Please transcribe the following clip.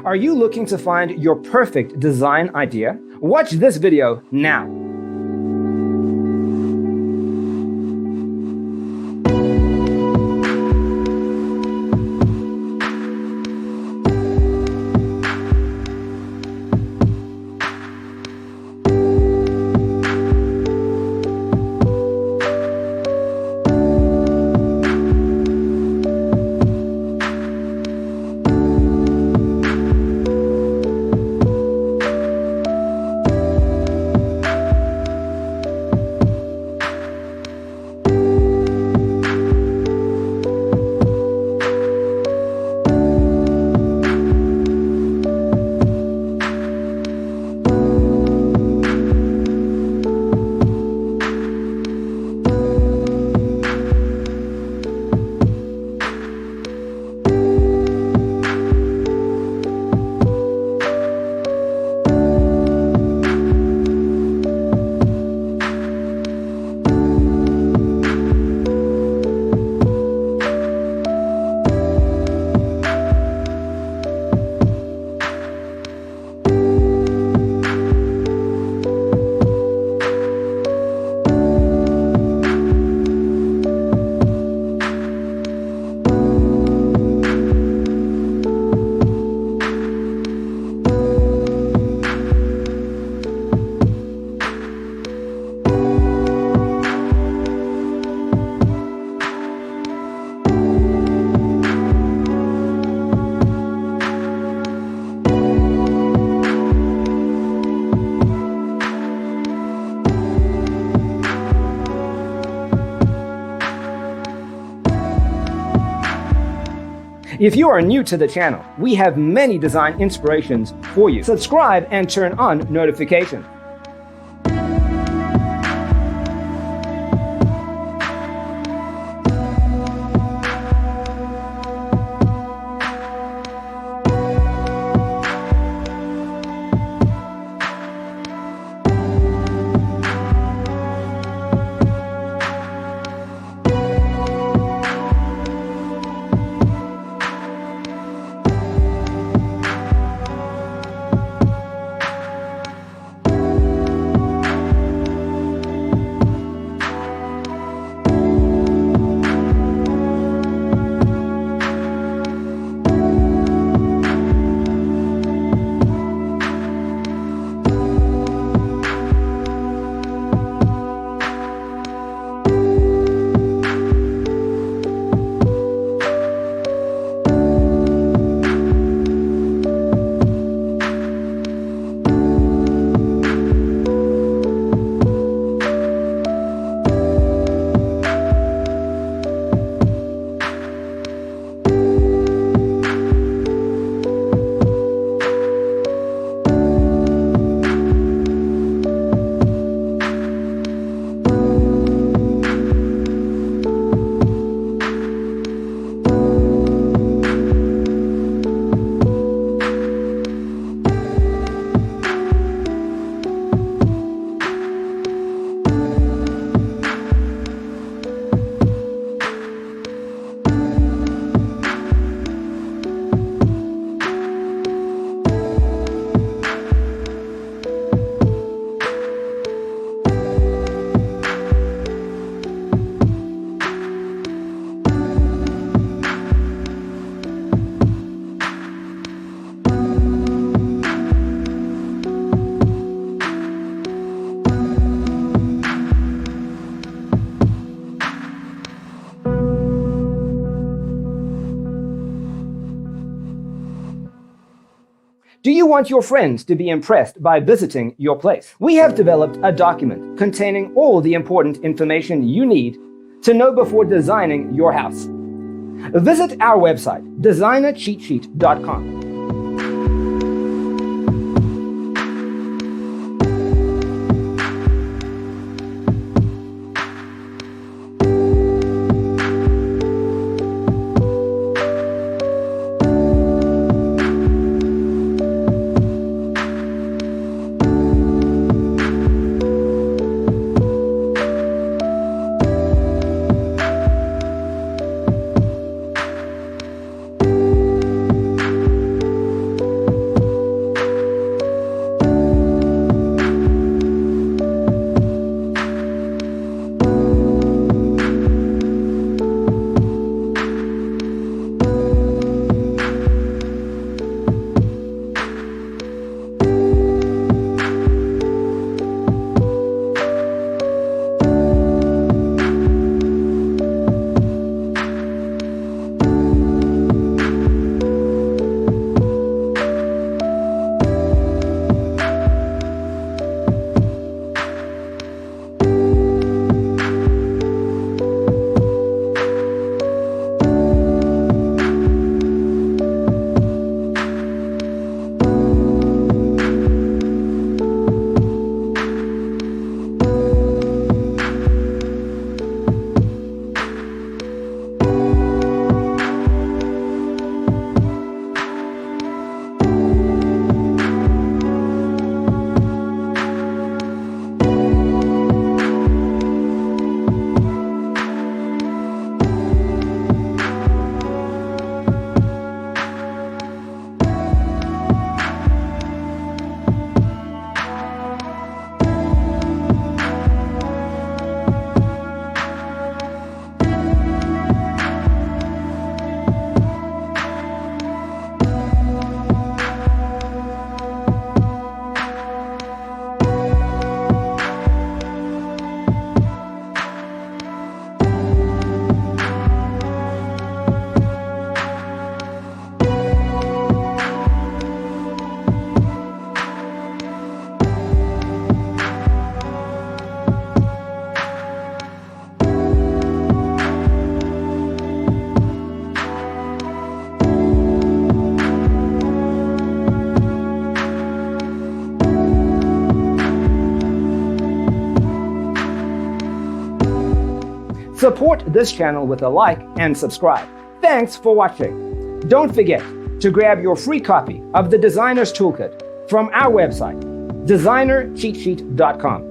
Are you looking to find your perfect design idea? Watch this video now. If you are new to the channel, we have many design inspirations for you. Subscribe and turn on notifications. Do you want your friends to be impressed by visiting your place? We have developed a document containing all the important information you need to know before designing your house. Visit our website, designercheatsheet.com. Support this channel with a like and subscribe. Thanks for watching. Don't forget to grab your free copy of the Designer's Toolkit from our website, designercheatsheet.com.